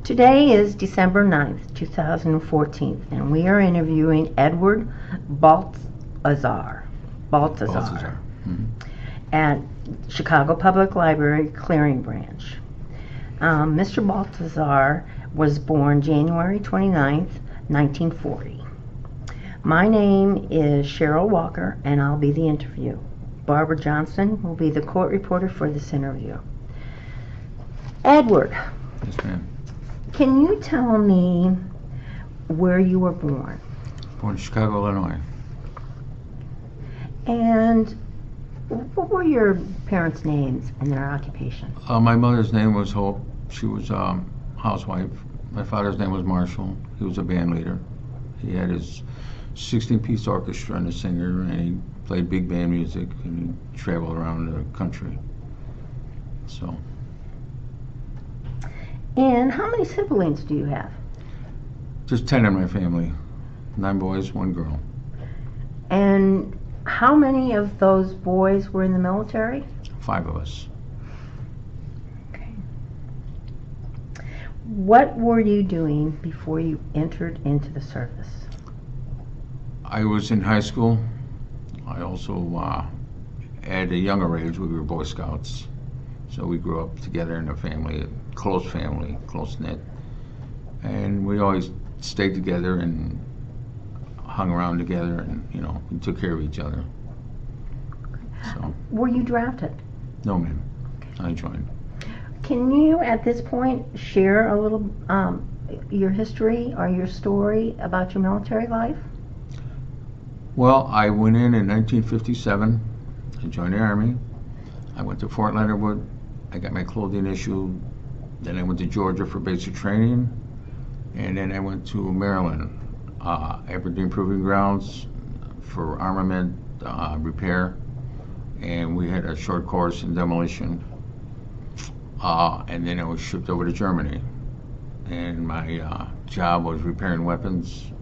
Today is December 9th, 2014, and we are interviewing Edward Baltazar Mm-hmm. at Chicago Public Library Clearing Branch. Mr. Baltazar was born January 29th, 1940. My name is Cheryl Walker, and I'll be the interview. Barbara Johnson will be the court reporter for this interview. Edward, Yes, ma'am. can you tell me where you were born? Born in Chicago, Illinois. And what were your parents' names and their occupation? My mother's name was Hope. She was a housewife. My father's name was Marshall. He was a band leader. He had his 16-piece orchestra and a singer, and he played big band music, and he traveled around the country. So. And how many siblings do you have? Just 10 in my family. 9 boys, 1 girl. And how many of those boys were in the military? 5 of us. Okay. What were you doing before you entered into the service? I was in high school. I also, at a younger age, we were Boy Scouts. So we grew up together in a family, close-knit. And we always stayed together and hung around together, and, you know, we took care of each other. So. Were you drafted? No, ma'am. I joined. Can you, at this point, share a little your history or your story about your military life? Well, I went in 1957. I joined the Army. I went to Fort Leonard Wood. I got my clothing issued. Then I went to Georgia for basic training. And then I went to Maryland, Aberdeen Proving Grounds for armament repair. And we had a short course in demolition. And then I was shipped over to Germany. And my job was repairing weapons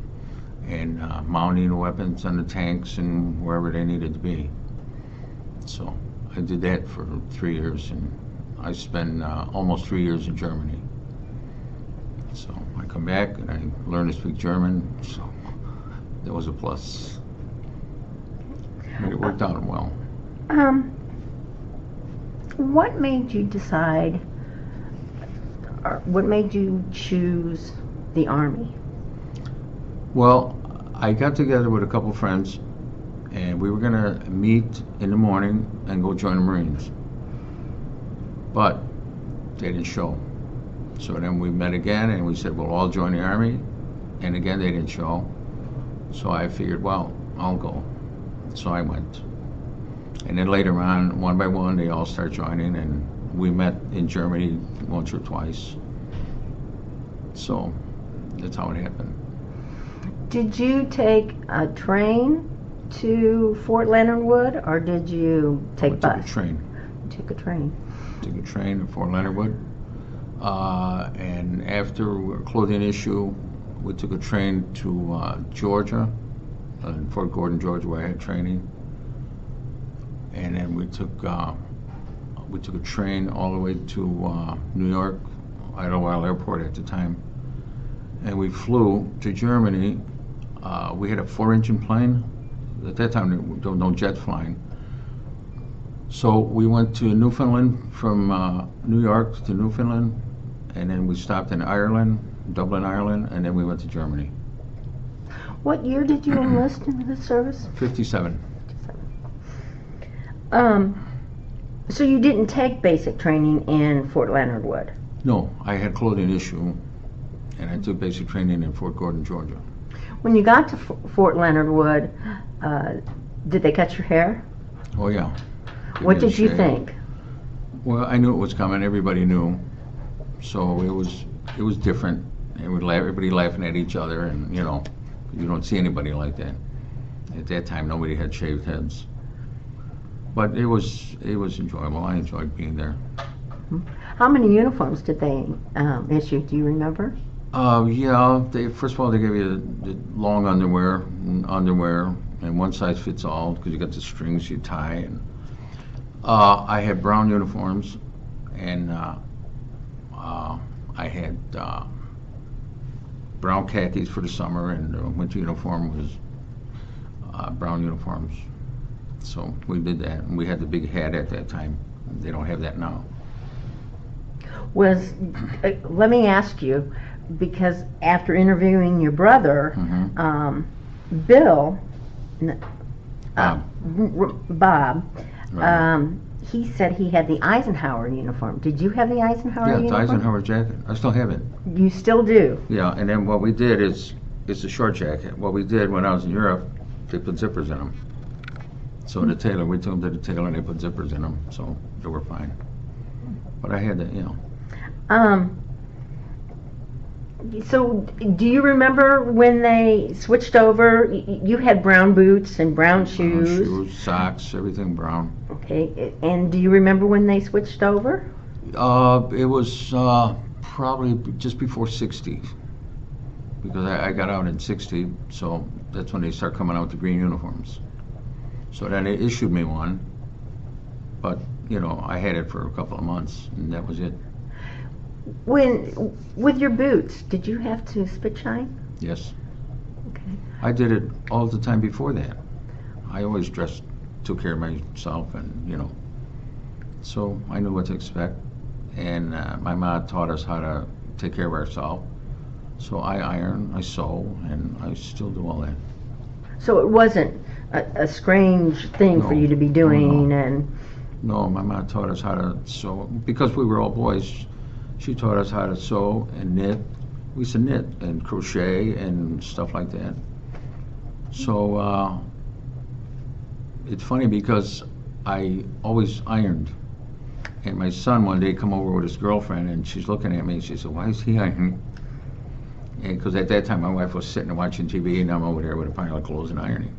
and mounting the weapons on the tanks and wherever they needed to be. So I did that for 3 years, and I spent almost 3 years in Germany. So I come back and I learned to speak German, so that was a plus. And it worked out well. What made you decide, or what made you choose the Army? Well, I got together with a couple friends, and we were going to meet in the morning and go join the Marines. But they didn't show. So then we met again, and we said, we'll all join the Army. And again, they didn't show. So I figured, well, I'll go. So I went. And then later on, one by one, they all start joining, and we met in Germany once or twice. So that's how it happened. Did you take a train to Fort Leonard Wood, or did you take bus? Took a train. You took a train. Took a train to Fort Leonard Wood. And after a clothing issue, we took a train to Georgia, Fort Gordon, Georgia, where I had training. And then we took a train all the way to New York, Idlewild Airport at the time. And we flew to Germany. We had a 4-engine plane. At that time, there was no jet flying. So we went to Newfoundland, from New York to Newfoundland, and then we stopped in Ireland, Dublin, Ireland, and then we went to Germany. What year did you enlist into the service? 57. So you didn't take basic training in Fort Leonard Wood? No, I had clothing issue, and I took basic training in Fort Gordon, Georgia. When you got to Fort Leonard Wood, did they cut your hair? Oh yeah. What did you think? Well, I knew it was coming. Everybody knew, so it was different. And everybody laughing at each other, and you know, you don't see anybody like that. At that time, nobody had shaved heads. But it was enjoyable. I enjoyed being there. How many uniforms did they issue? Do you remember? Yeah. First of all, they gave you the long underwear, and one size fits all, because you got the strings you tie. And I had brown uniforms, and I had brown khakis for the summer, and the winter uniform was brown uniforms. So we did that, and we had the big hat at that time. They don't have that now. Let me ask you, because after interviewing your brother, Bill, Bob, Right. he said he had the Eisenhower uniform. Did you have the Eisenhower Yeah, uniform? the Eisenhower jacket. I still have it. You still do? Yeah, and then what we did is, it's a short jacket. What we did when I was in Europe, they put zippers in them. So the tailor, we took them to the tailor and they put zippers in them, so they were fine. But I had that, you know. So, do you remember when they switched over? You had brown boots and brown shoes. Shoes, socks, everything brown. Okay, and do you remember when they switched over? It was probably just before 60, because I got out in 60, so that's when they start coming out with the green uniforms. So then they issued me one, but, you know, I had it for a couple of months, and that was it. With your boots, did you have to spit shine? Yes. Okay. I did it all the time before that. I always took care of myself, and, you know, so I knew what to expect. And my mom taught us how to take care of ourselves. So I iron, I sew, and I still do all that. So it wasn't a strange thing for you to be doing, No, my mom taught us how to sew. Because we were all boys, she taught us how to sew and knit. We used to knit and crochet and stuff like that. So it's funny because I always ironed. And my son one day come over with his girlfriend, and she's looking at me and she said, "Why is he ironing?" And because at that time my wife was sitting and watching TV, and I'm over there with a pile of clothes and ironing.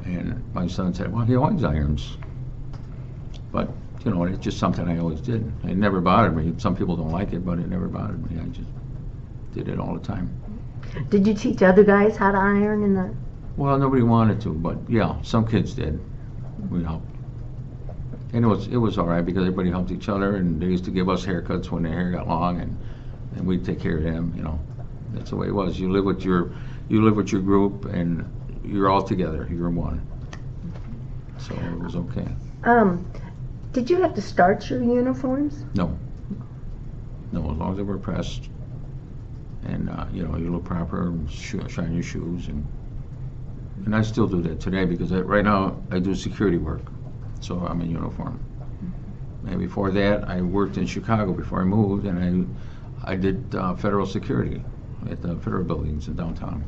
And my son said, "Well, he always irons." But, you know, it's just something I always did. It never bothered me. Some people don't like it, but it never bothered me. I just did it all the time. Did you teach other guys how to iron in the... Well, nobody wanted to, but yeah, some kids did. We helped. And it was all right because everybody helped each other, and they used to give us haircuts when their hair got long, and we'd take care of them, you know. That's the way it was. You live with your group, and you're all together. You're one. So it was okay. Did you have to starch your uniforms? No. No, as long as they were pressed, and you know, you look proper, shine your shoes, and I still do that today because right now I do security work, so I'm in uniform. And before that, I worked in Chicago before I moved, and I did federal security at the federal buildings in downtown.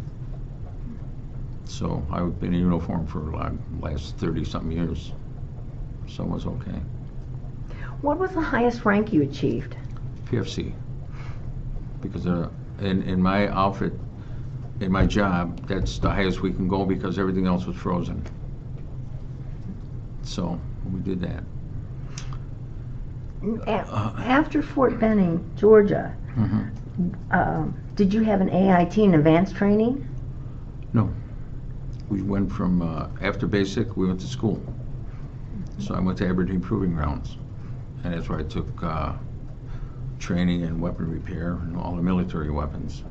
So I've been in uniform for like last 30-something years, so it was okay. What was the highest rank you achieved? PFC, because in my outfit, in my job, that's the highest we can go because everything else was frozen. So we did that. After Fort Benning, Georgia, did you have an AIT and advanced training? No. We went from, after basic, we went to school. So I went to Aberdeen Proving Grounds, and that's where I took training in weapon repair and all the military weapons.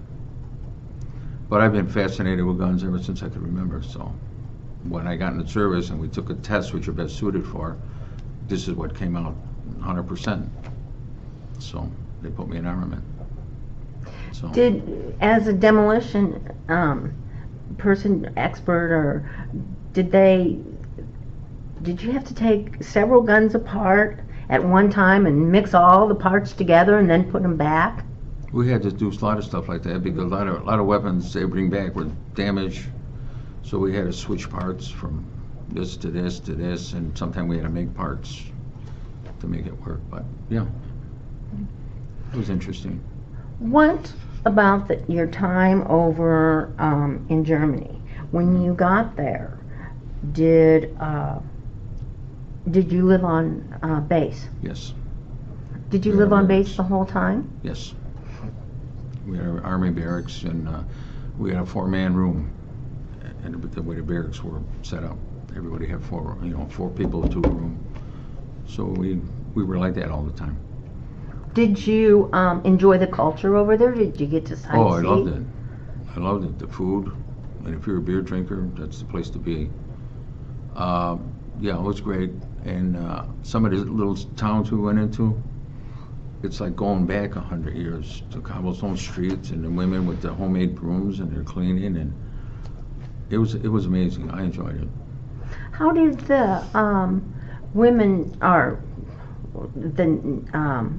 But I've been fascinated with guns ever since I could remember, so when I got in the service and we took a test which you're best suited for, this is what came out 100%. So they put me in armament. So as a demolition person, expert, or did you have to take several guns apart at one time and mix all the parts together and then put them back? We had to do a lot of stuff like that because a lot of weapons they bring back were damaged, so we had to switch parts from this to this to this, and sometimes we had to make parts to make it work. But yeah, it was interesting. What about your time over in Germany? When you got there, did you live on base? Yes. Did you live on base the whole time? Yes. We had our army barracks, and we had a 4-man room, and the way the barracks were set up, everybody had 4 people to a room. So we were like that all the time. Did you enjoy the culture over there? Did you get to sightsee? Oh, I loved it. I loved it. The food, and if you're a beer drinker, that's the place to be. Yeah, it was great. And some of the little towns we went into, it's like going back 100 years. The cobblestone streets and the women with the homemade brooms and they're cleaning, and it was amazing. I enjoyed it. How did the women or the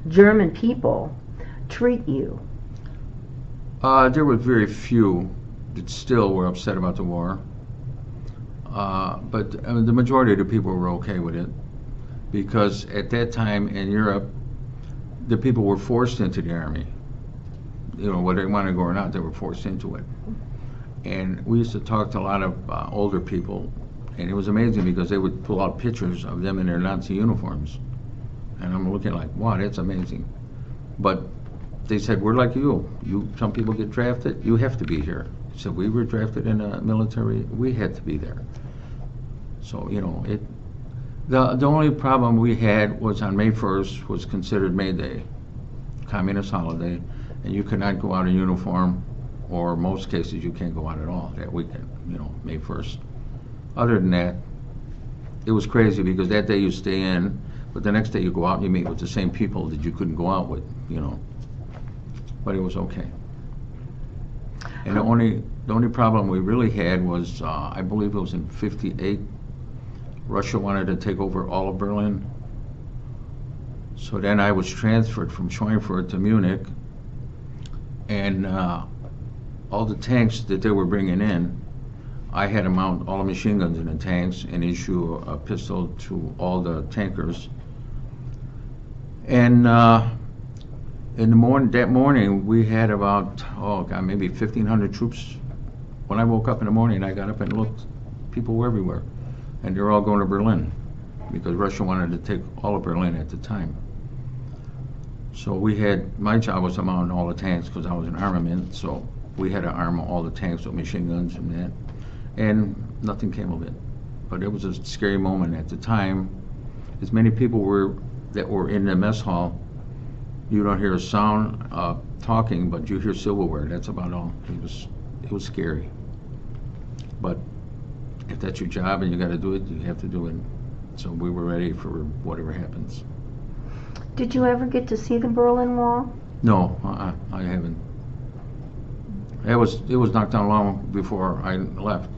German people treat you? There were very few that still were upset about the war. But the majority of the people were okay with it, because at that time in Europe, the people were forced into the army. You know, whether they wanted to go or not, they were forced into it. And we used to talk to a lot of older people, and it was amazing because they would pull out pictures of them in their Nazi uniforms. And I'm looking like, wow, that's amazing. But they said, we're like you. Some people get drafted, you have to be here. So we were drafted in the military, we had to be there. So, you know, the only problem we had was on May 1st was considered May Day, communist holiday, and you could not go out in uniform, or most cases you can't go out at all that weekend, you know, May 1st. Other than that, it was crazy because that day you stay in, but the next day you go out and you meet with the same people that you couldn't go out with, you know. But it was okay. And the only problem we really had was, I believe it was in '58, Russia wanted to take over all of Berlin. So then I was transferred from Schweinfurt to Munich, and all the tanks that they were bringing in, I had to mount all the machine guns in the tanks and issue a pistol to all the tankers. And in the morning, that morning, we had about, oh God, maybe 1,500 troops. When I woke up in the morning, I got up and looked, people were everywhere. And they're all going to Berlin because Russia wanted to take all of Berlin at the time. So my job was to mount all the tanks because I was an armament, so we had to arm all the tanks with machine guns and that. And nothing came of it. But it was a scary moment at the time. As many people that were in the mess hall, you don't hear a sound talking, but you hear silverware. That's about all. It was scary. But if that's your job and you got to do it, you have to do it. So we were ready for whatever happens. Did you ever get to see the Berlin Wall? No, I haven't. It was knocked down long before I left.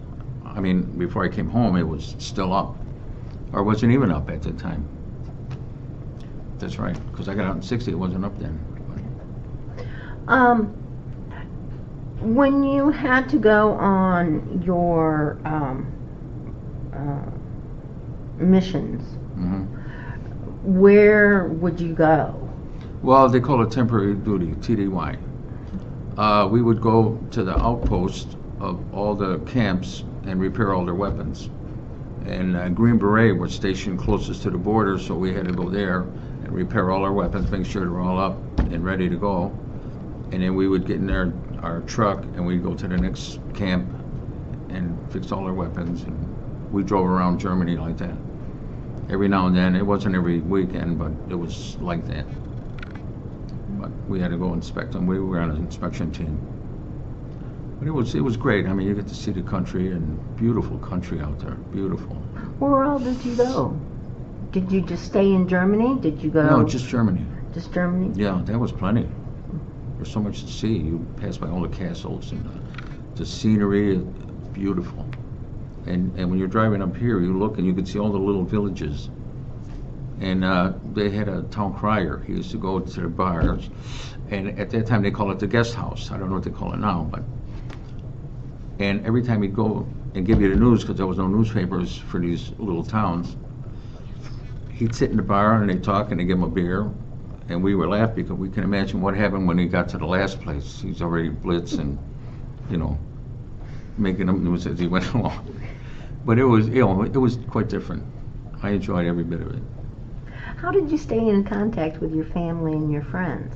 I mean, before I came home, it was still up, or wasn't even up at the time. That's right, because I got out in '60, it wasn't up then. When you had to go on your missions, Mm-hmm. where would you go? Well, they call it temporary duty, TDY. We would go to the outpost of all the camps and repair all their weapons. And Green Beret was stationed closest to the border, so we had to go there and repair all our weapons, make sure they're all up and ready to go. And then we would get in our truck and we'd go to the next camp and fix all our weapons. And we drove around Germany like that. Every now and then, it wasn't every weekend, but it was like that. But we had to go inspect them. We were on an inspection team. But it was great. I mean, you get to see the country, and beautiful country out there, beautiful. Where all did you go? Did you just stay in Germany? Did you go? No, just Germany. Just Germany? Yeah, that was plenty. There's so much to see. You pass by all the castles and the scenery is beautiful. And when you're driving up here, you look and you can see all the little villages. And they had a town crier. He used to go to the bars, and at that time they call it the guest house. I don't know what they call it now, but. And every time he'd go and give you the news, because there was no newspapers for these little towns, he'd sit in the bar and they'd talk and they'd give him a beer, and we would laugh because we can imagine what happened when he got to the last place. He's already blitzed and, you know, making up news as he went along. But it was, you know, it was quite different. I enjoyed every bit of it. How did you stay in contact with your family and your friends?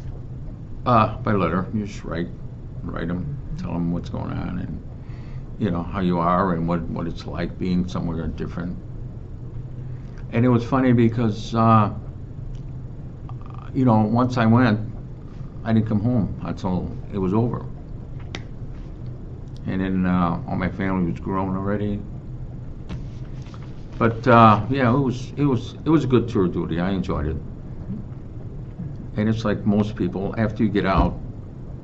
By letter. You just write them, tell them what's going on, and you know how you are and what it's like being somewhere different. And it was funny because you know, once I went, I didn't come home until it was over. And then all my family was grown already. But yeah, it was a good tour of duty. I enjoyed it. And it's like most people, after you get out,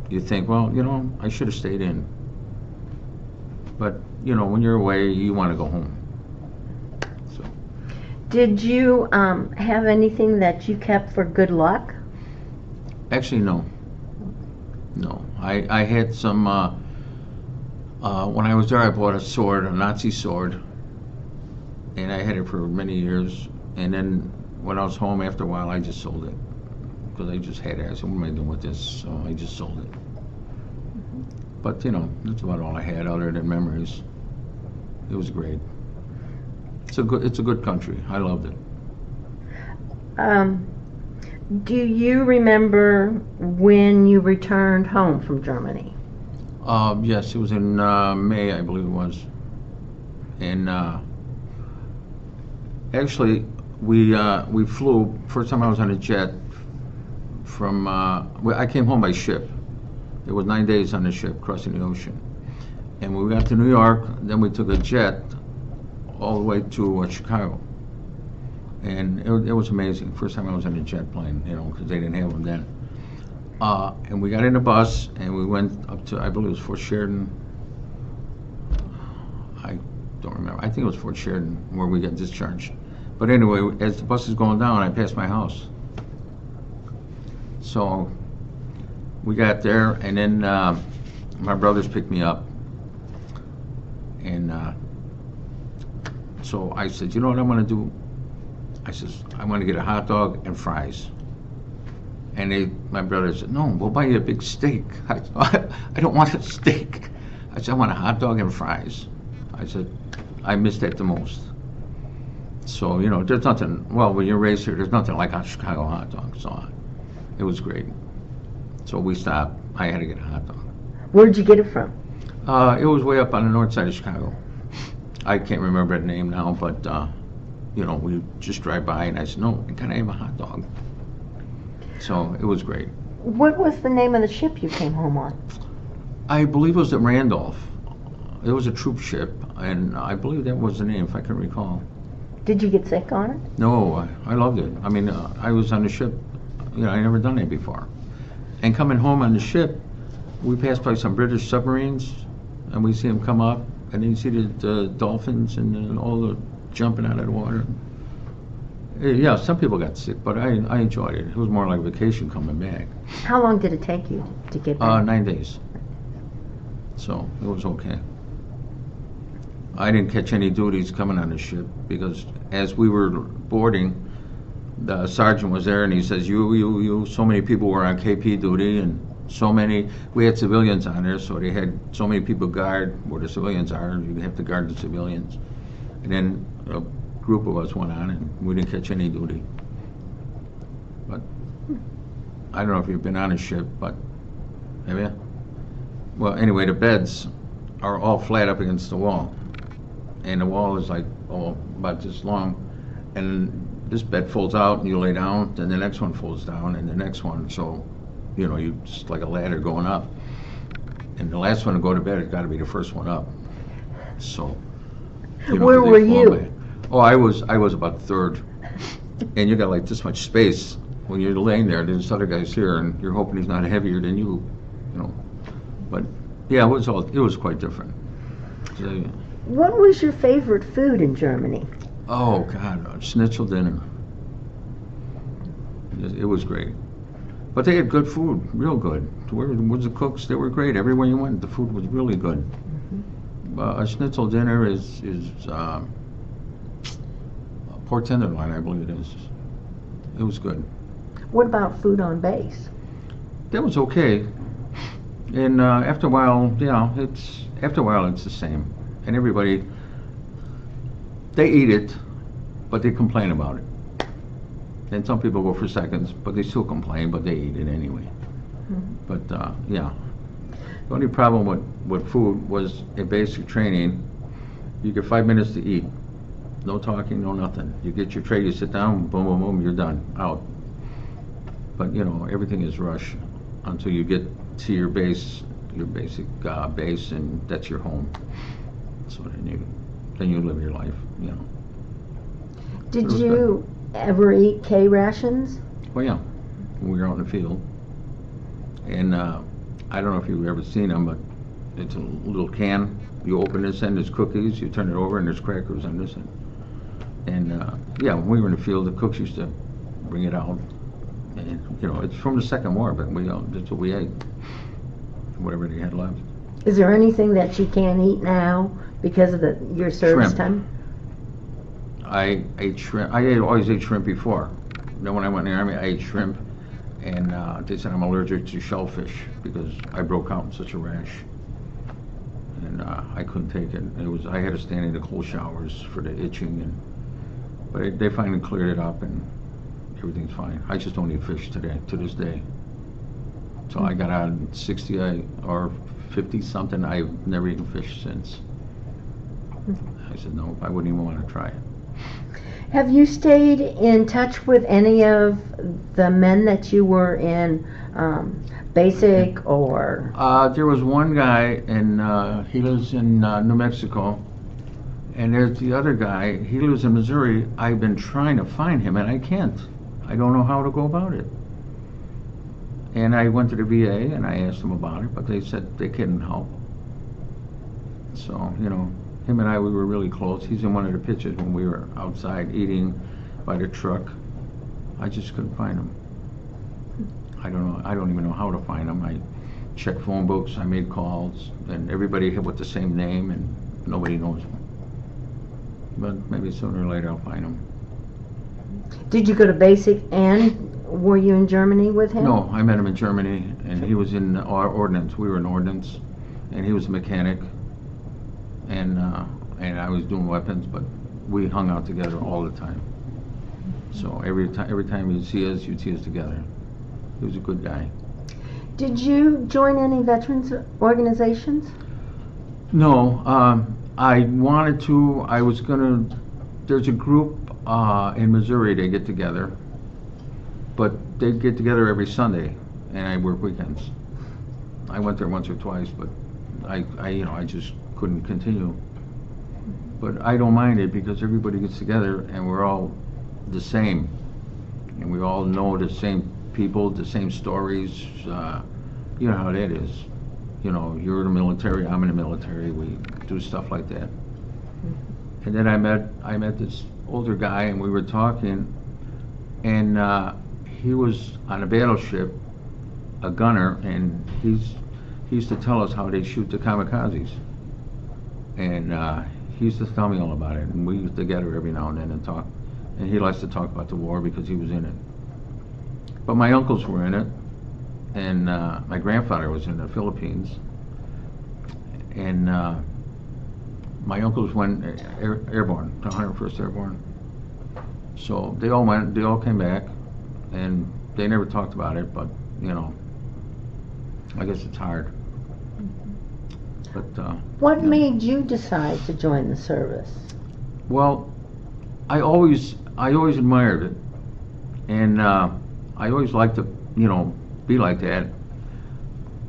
you think, well, you know, I should have stayed in. But you know, when you're away, you want to go home. So. Did you have anything that you kept for good luck? Actually, no. No, I had some. When I was there, I bought a sword, a Nazi sword, and I had it for many years. And then when I was home, after a while, I just sold it because I just had it. I said, "What am I doing with this?" So I just sold it. But you know, that's about all I had, other than memories. It was great. It's a good country. I loved it. Do you remember when you returned home from Germany? Yes, it was in May, I believe it was. And actually, we flew. First time I was on a jet from. I came home by ship. It was 9 days on the ship crossing the ocean. And when we got to New York, then we took a jet all the way to Chicago. And it was amazing. First time I was on a jet plane, you know, because they didn't have them then. And we got in a bus and we went up to, I believe it was Fort Sheridan. I don't remember. I think it was Fort Sheridan where we got discharged. But anyway, as the bus is going down, I passed my house. So we got there, and then my brothers picked me up. And so I said, you know what I'm going to do? I says, I want to get a hot dog and fries. And my brother said, no, we'll buy you a big steak. I don't want a steak. I said, I want a hot dog and fries. I said, I miss that the most. So, you know, there's nothing, well, when you're raised here, there's nothing like a Chicago hot dog. So it was great. So we stopped. I had to get a hot dog. Where'd you get it from? It was way up on the north side of Chicago. I can't remember the name now, but, you know, we just drive by, and I said, no, can I have a hot dog? So it was great. What was the name of the ship you came home on? I believe it was the Randolph. It was a troop ship, and I believe that was the name, if I can recall. Did you get sick on it? No, I loved it. I mean, I was on the ship, you know, I never done it before. And coming home on the ship, we passed by some British submarines, and we see them come up, and then you see the dolphins and all the jumping out of the water. Yeah, some people got sick, but I enjoyed it. It was more like a vacation coming back. How long did it take you to get back? 9 days. So it was okay. I didn't catch any duties coming on the ship because as we were boarding, the sergeant was there and he says, you, so many people were on KP duty and so many, we had civilians on there, so they had so many people guard where the civilians are, you have to guard the civilians. And then a group of us went on and we didn't catch any duty. But I don't know if you've been on a ship, but have you? Well, anyway, the beds are all flat up against the wall. And the wall is like, about this long. And this bed folds out and you lay down, then the next one folds down and the next one. So, you know, you just like a ladder going up. And the last one to go to bed has got to be the first one up. So, you know, where were you? Oh, I was about third. And you got like this much space when you're laying there. There's other guys here, and you're hoping he's not heavier than you know. But yeah, it was quite different. So, What was your favorite food in Germany? oh God, schnitzel dinner. It was great. But they had good food, real good. Where was the cooks? They were great. Everywhere you went, the food was really good. Mm-hmm. A schnitzel dinner is pork tenderloin, I believe it is. It was good. What about food on base? That was okay. And after a while, it's the same. And everybody, they eat it, but they complain about it. And some people go for seconds, but they still complain, but they eat it anyway. Mm-hmm. But yeah, the only problem with food was in basic training, you get 5 minutes to eat. No talking, no nothing. You get your tray, you sit down, boom, boom, boom, you're done, out. But you know, everything is rush until you get to your base, your basic base, and that's your home. So then you live your life, you know. Did you ever eat K rations? Well, yeah, when we were out in the field. And I don't know if you've ever seen them, but it's a little can. You open this end, there's cookies. You turn it over, and there's crackers on this end. And yeah, when we were in the field, the cooks used to bring it out. And you know, it's from the Second War, but that's what we ate, whatever they had left. Is there anything that you can't eat now because of your service Shrimp. time? I ate shrimp. Always ate shrimp before. Then when I went in the Army, I ate shrimp, and they said I'm allergic to shellfish because I broke out in such a rash, and I couldn't take it. I had to stand in the cold showers for the itching, but they finally cleared it up, and everything's fine. I just don't eat fish to this day. So I got out at 60 or 50 something. I've never eaten fish since. I said no, I wouldn't even want to try it. Have you stayed in touch with any of the men that you were in basic or? There was one guy, and he lives in New Mexico, and there's the other guy. He lives in Missouri. I've been trying to find him, and I can't. I don't know how to go about it. And I went to the VA, and I asked them about it, but they said they couldn't help. So, you know, him and I, we were really close. He's in one of the pictures when we were outside eating by the truck. I just couldn't find him. I don't know. I don't even know how to find him. I checked phone books. I made calls, and everybody had with the same name, and nobody knows him. But maybe sooner or later I'll find him. Did you go to basic and were you in Germany with him? No, I met him in Germany, and he was in our ordnance. We were in ordnance, and he was a mechanic. And I was doing weapons, but we hung out together all the time. So every time you'd see us together. He was a good guy. Did you join any veterans organizations? No, I wanted to. I was gonna. There's a group in Missouri. They get together, but they get together every Sunday, and I work weekends. I went there once or twice, but I just couldn't continue. But I don't mind it because everybody gets together and we're all the same, and we all know the same people, the same stories. You know how that is. You know, you're in the military, I'm in the military. We do stuff like that. And then I met this older guy, and we were talking, and he was on a battleship, a gunner, and he used to tell us how they shoot the kamikazes. And he used to tell me all about it, and we used to gather every now and then and talk. And he likes to talk about the war because he was in it. But my uncles were in it, and my grandfather was in the Philippines. And my uncles went airborne, to 101st Airborne. So they all came back, and they never talked about it, but, you know, I guess it's hard. But, what made you decide to join the service? Well, I always admired it, and I always liked to, you know, be like that.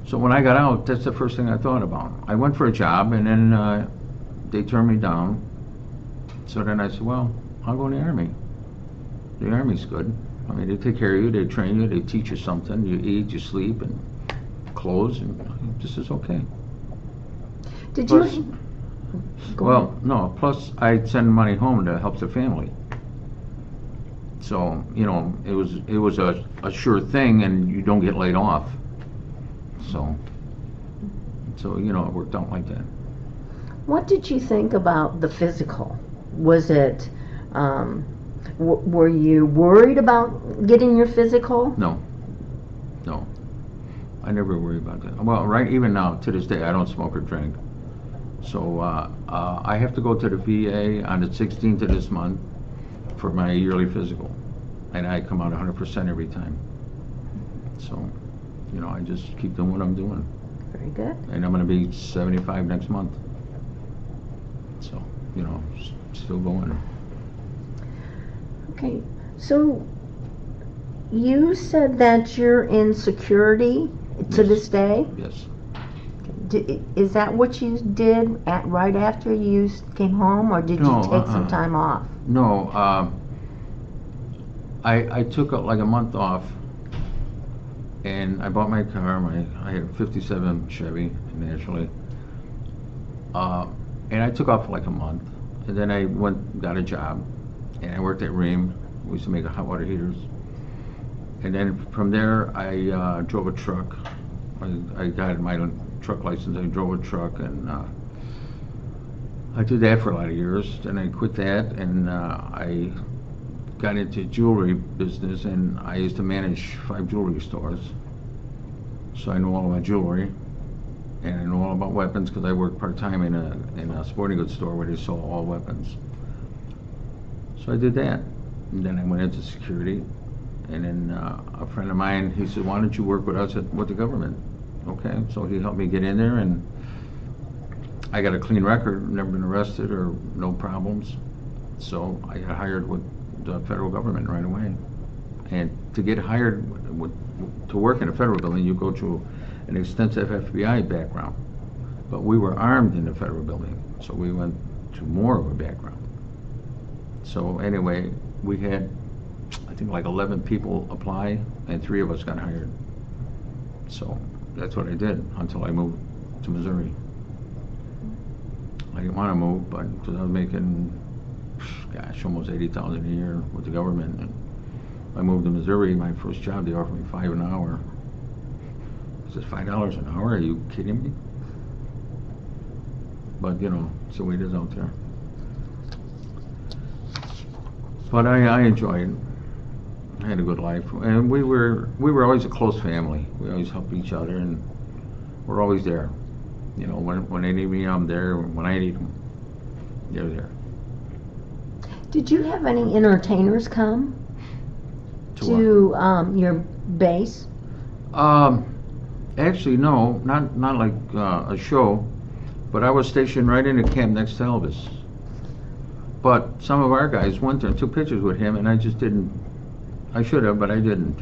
So when I got out, that's the first thing I thought about. I went for a job, and then they turned me down. So then I said, well, I'll go in the Army. The Army's good. I mean, they take care of you, they train you, they teach you something. You eat, you sleep, and clothes, and this is okay. Did Plus, you? Well, no. Plus, I'd send money home to help the family. So, you know, it was a sure thing, and you don't get laid off. So you know, it worked out like that. What did you think about the physical? Was it? Were you worried about getting your physical? No. I never worry about that. Well, right, even now, to this day, I don't smoke or drink. So I have to go to the VA on the 16th of this month for my yearly physical, and I come out 100% every time. So, you know, I just keep doing what I'm doing. Very good. And I'm going to be 75 next month. So, you know, still going. Okay, so You said that you're in security to Yes. this day. Yes. Is that what you did right after you came home, or did No, you take some time off? No, I took like a month off, and I bought my car. I had a '57 Chevy, naturally, and I took off for like a month, and then I got a job, and I worked at Ream. We used to make hot water heaters, and then from there I drove a truck. I got my truck license. I drove a truck, and I did that for a lot of years. Then I quit that, and I got into jewelry business, and I used to manage 5 jewelry stores. So I know all about jewelry, and I know all about weapons because I worked part-time in a sporting goods store where they sold all weapons. So I did that, and then I went into security, and then a friend of mine, he said, "Why don't you work with us with the government?" Okay, so he helped me get in there, and I got a clean record, never been arrested or no problems. So I got hired with the federal government right away. And to get hired to work in a federal building, you go through an extensive FBI background. But we were armed in the federal building, so we went to more of a background. So anyway, we had, I think, like 11 people apply, and 3 of us got hired. So that's what I did until I moved to Missouri. I didn't want to move, but because I was making, gosh, almost $80,000 a year with the government. And I moved to Missouri. My first job, they offered me $5 an hour. I said, $5 an hour? Are you kidding me? But you know, it's the way it is out there. But I enjoyed it. I had a good life, and we were always a close family. We always helped each other, and we're always there. You know, when they need me, I'm there. When I need them, they're there. Did you have any entertainers come to your base? Actually, no, not like a show, but I was stationed right in the camp next to Elvis. But some of our guys went there and took pictures with him, and I just didn't. I should have, but I didn't.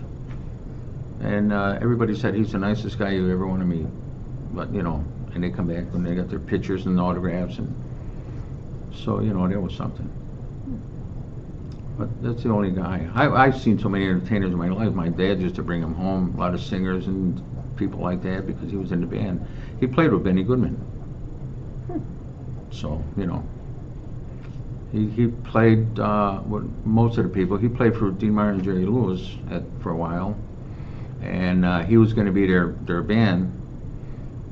And everybody said he's the nicest guy you ever want to meet. But you know, and they come back when they got their pictures and autographs, and so you know, that was something. But that's the only guy. I've seen so many entertainers in my life. My dad used to bring him home, a lot of singers and people like that, because he was in the band. He played with Benny Goodman. So, you know, he played with most of the people. He played for Dean Martin and Jerry Lewis for a while, and he was going to be their band.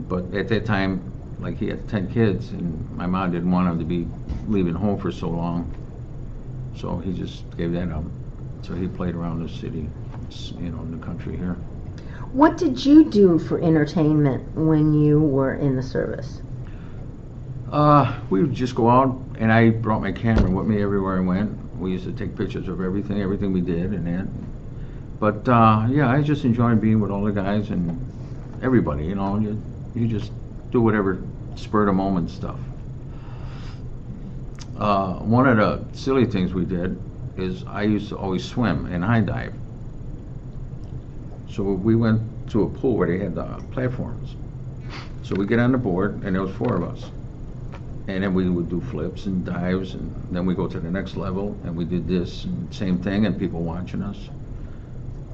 But at that time, like, he had 10 kids, and my mom didn't want him to be leaving home for so long. So he just gave that up. So he played around the city, you know, in the country here. What did you do for entertainment when you were in the service? We would just go out, and I brought my camera with me everywhere I went. We used to take pictures of everything we did and that. But yeah, I just enjoyed being with all the guys and everybody, you know. You just do whatever spur of the moment stuff. One of the silly things we did is I used to always swim and high dive. So we went to a pool where they had the platforms. So we get on the board, and there was 4 of us. And then we would do flips and dives, and then we go to the next level, and we did this, and same thing, and people watching us.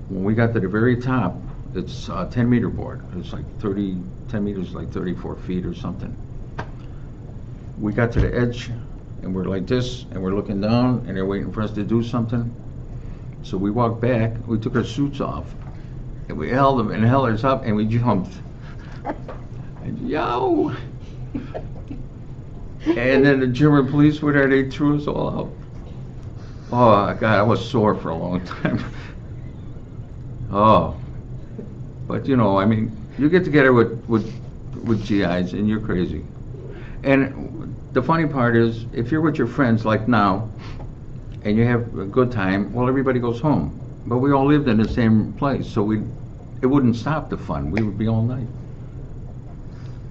When we got to the very top, it's a 10-meter board. It's like 10 meters, like 34 feet or something. We got to the edge, and we're like this, and we're looking down, and they're waiting for us to do something. So we walked back, we took our suits off, and we held them and held us up, and we jumped. And yo! And then the German police were there, they threw us all out. Oh, God, I was sore for a long time. Oh. But, you know, I mean, you get together with GIs, and you're crazy. And the funny part is, if you're with your friends, like now, and you have a good time, well, everybody goes home. But we all lived in the same place, so it wouldn't stop the fun. We would be all night.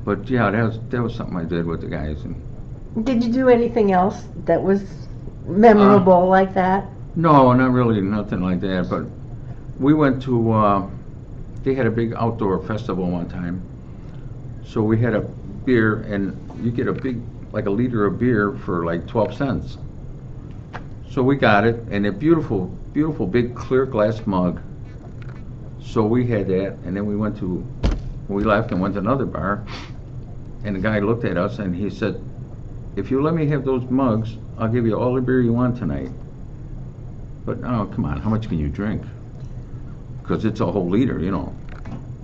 But, yeah, that was something I did with the guys. And did you do anything else that was memorable like that? No, not really, nothing like that. But we went to, they had a big outdoor festival one time. So we had a beer, and you get a big, like a liter of beer for like 12 cents. So we got it, and a beautiful, beautiful big clear glass mug. So we had that, and then we left and went to another bar, and the guy looked at us and he said, if you let me have those mugs, I'll give you all the beer you want tonight. But, oh, come on, how much can you drink? Because it's a whole liter, you know.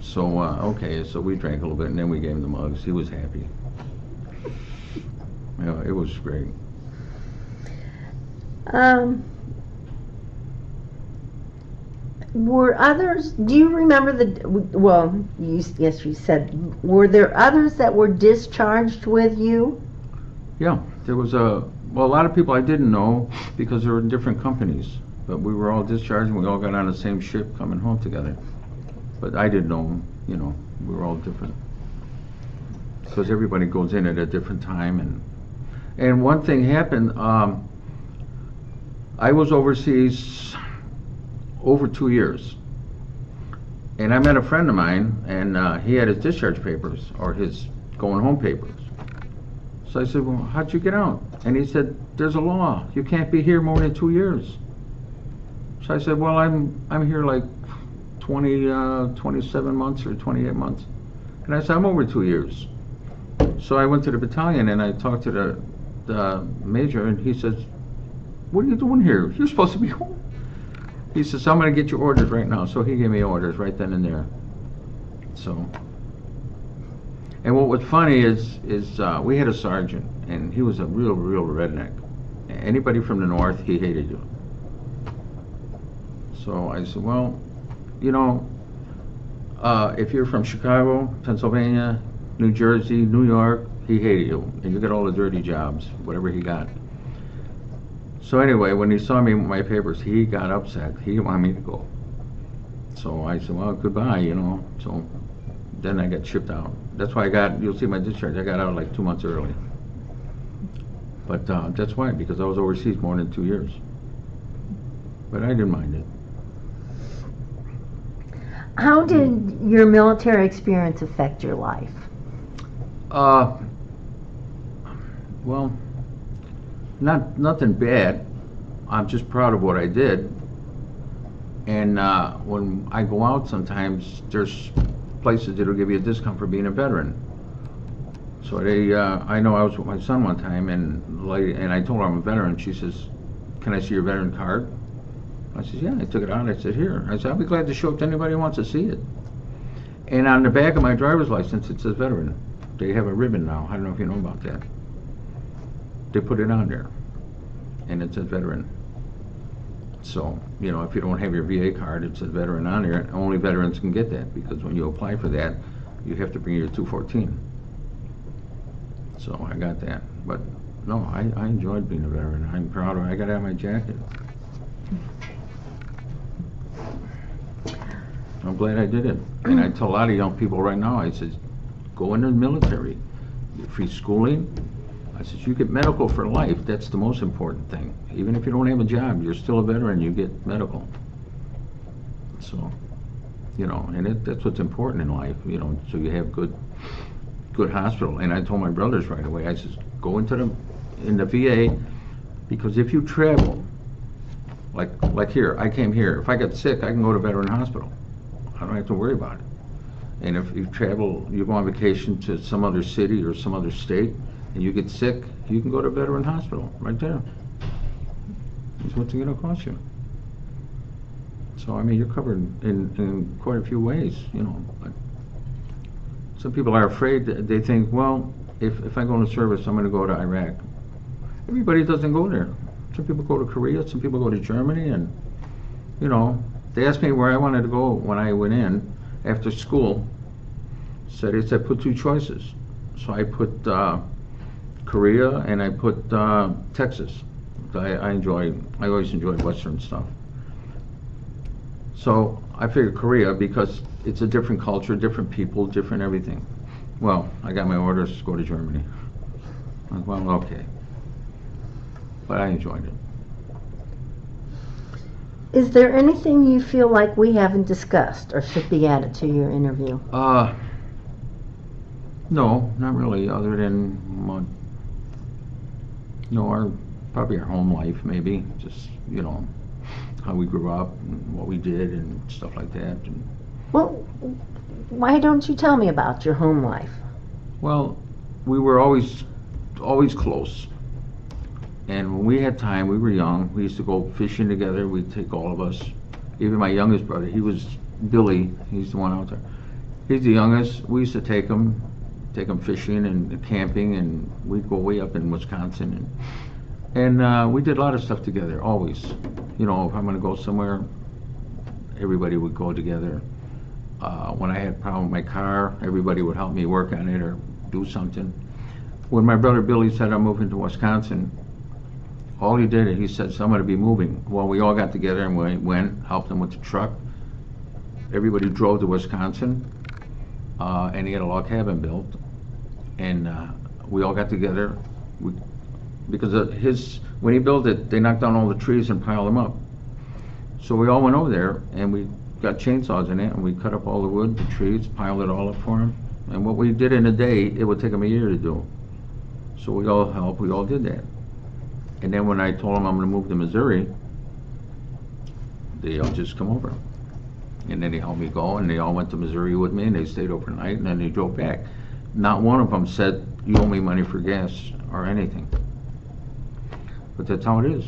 So, okay, so we drank a little bit, and then we gave him the mugs. He was happy. Yeah, it was great. Were others, do you remember yes, you said, were there others that were discharged with you? Yeah, there was a lot of people I didn't know because they were in different companies. But we were all discharged, and we all got on the same ship coming home together. But I didn't know them, you know, we were all different. Because everybody goes in at a different time. And one thing happened, I was overseas over 2 years. And I met a friend of mine, and he had his discharge papers, or his going home papers. So I said, well, how'd you get out? And he said, there's a law. You can't be here more than 2 years. So I said, well, I'm here like 27 months or 28 months. And I said, I'm over 2 years. So I went to the battalion and I talked to the major, and he says, what are you doing here? You're supposed to be home. He says, I'm going to get your orders right now. So he gave me orders right then and there. So, and what was funny is we had a sergeant, and he was a real redneck. Anybody from the north, he hated you. So I said, well, you know, if you're from Chicago, Pennsylvania, New Jersey, New York, he hated you, and you get all the dirty jobs, whatever he got. So anyway, when he saw me with my papers, he got upset. He didn't want me to go. So I said, well, goodbye, you know. So then I got shipped out. That's why you'll see my discharge, I got out like 2 months early. But that's why, because I was overseas more than 2 years. But I didn't mind it. How did your military experience affect your life? Well, nothing bad. I'm just proud of what I did. And when I go out sometimes, there's places that'll give you a discount for being a veteran. So I know I was with my son one time, and I told her I'm a veteran. She says, can I see your veteran card? I said, yeah. I took it out. I said, here. I said, I'll be glad to show it to anybody who wants to see it. And on the back of my driver's license, it says veteran. They have a ribbon now. I don't know if you know about that. They put it on there, and it says veteran. So, you know, if you don't have your VA card, it says veteran on there. Only veterans can get that, because when you apply for that, you have to bring your 214. So I got that. But no, I enjoyed being a veteran. I'm proud of it. I got out my jacket. I'm glad I did it. And I tell a lot of young people right now, I said, go into the military. Get free schooling. I said, you get medical for life. That's the most important thing. Even if you don't have a job, you're still a veteran, you get medical. So, you know, and that's what's important in life, you know, so you have good hospital. And I told my brothers right away, I said, go in the VA, because if you travel, like here, I came here. If I get sick, I can go to Veteran Hospital. I don't have to worry about it. And if you travel, you go on vacation to some other city or some other state, and you get sick, you can go to Veteran Hospital right there. That's what's it going to cost you. So, I mean, you're covered in quite a few ways, you know. Some people are afraid. They think, well, if I go into service, I'm going to go to Iraq. Everybody doesn't go there. Some people go to Korea, some people go to Germany, and, you know, they asked me where I wanted to go when I went in after school. It said put two choices. So I put Korea and I put Texas. I always enjoyed Western stuff. So I figured Korea, because it's a different culture, different people, different everything. Well, I got my orders to go to Germany. Well, okay. But I enjoyed it. Is there anything you feel like we haven't discussed or should be added to your interview? No, not really, other than, probably our home life, maybe, just, how we grew up and what we did and stuff like that. And, Well, why don't you tell me about your home life? well, we were always close. And when we had time, we were young, we used to go fishing together, we'd take all of us. Even my youngest brother, he was Billy, he's the one out there. He's the youngest, we used to take him fishing and camping, and we'd go way up in Wisconsin. And we did a lot of stuff together, always. If I'm gonna go somewhere, everybody would go together. When I had a problem with my car, everybody would help me work on it or do something. When my brother Billy said I'm moving to Wisconsin, all he did, he said, so I'm gonna be moving. Well, we all got together and we went, helped him with the truck. Everybody drove to Wisconsin, and he had a log cabin built. And we all got together, because when he built it, they knocked down all the trees and piled them up. So we all went over there and we got chainsaws in it and we cut up all the wood, the trees, piled it all up for him. And what we did in a day, it would take him a year to do. So we all helped, we all did that. And then when I told them I'm going to move to Missouri, they all just come over. And then they helped me go, and they all went to Missouri with me, and they stayed overnight, and then they drove back. Not one of them said, you owe me money for gas or anything. But that's how it is.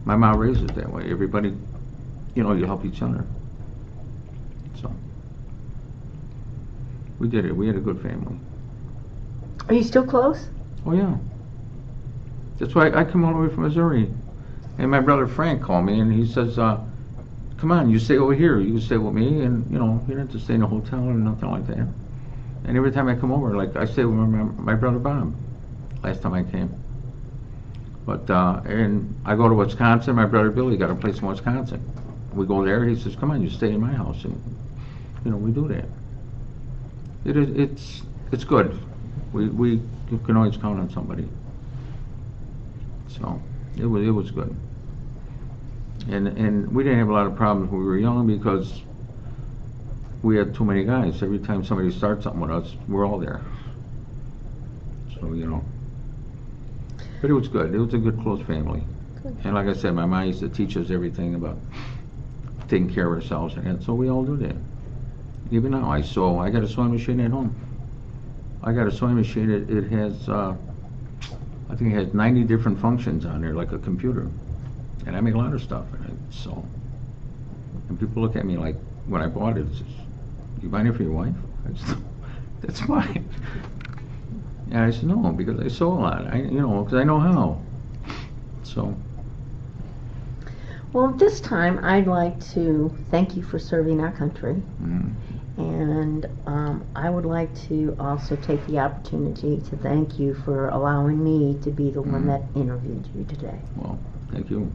My mom raised it that way. Everybody, you help each other. So, we did it. We had a good family. Are you still close? Oh, yeah. That's why I come all the way from Missouri. And my brother Frank called me, and he says, come on, you stay over here. You stay with me, and, you don't have to stay in a hotel or nothing like that. And every time I come over, like I stayed with my brother Bob last time I came. But, and I go to Wisconsin, my brother Billy got a place in Wisconsin. We go there, he says, come on, you stay in my house. And, we do that. It's good. We can always count on somebody. So, it was good. And we didn't have a lot of problems when we were young because we had too many guys. Every time somebody starts something with us, we're all there. So, But it was good. It was a good, close family. Good. And like I said, my mom used to teach us everything about taking care of ourselves, and so we all do that. Even now, I got a sewing machine at home. I got a sewing machine. It has, I think it has 90 different functions on there, like a computer. And I make a lot of stuff in it, so. And people look at me like, when I bought it, you buying it for your wife? I said, that's fine. And I said, no, because I sew a lot, because I know how. So. Well, this time I'd like to thank you for serving our country. Mm. And I would like to also take the opportunity to thank you for allowing me to be the one that interviewed you today. Well, thank you.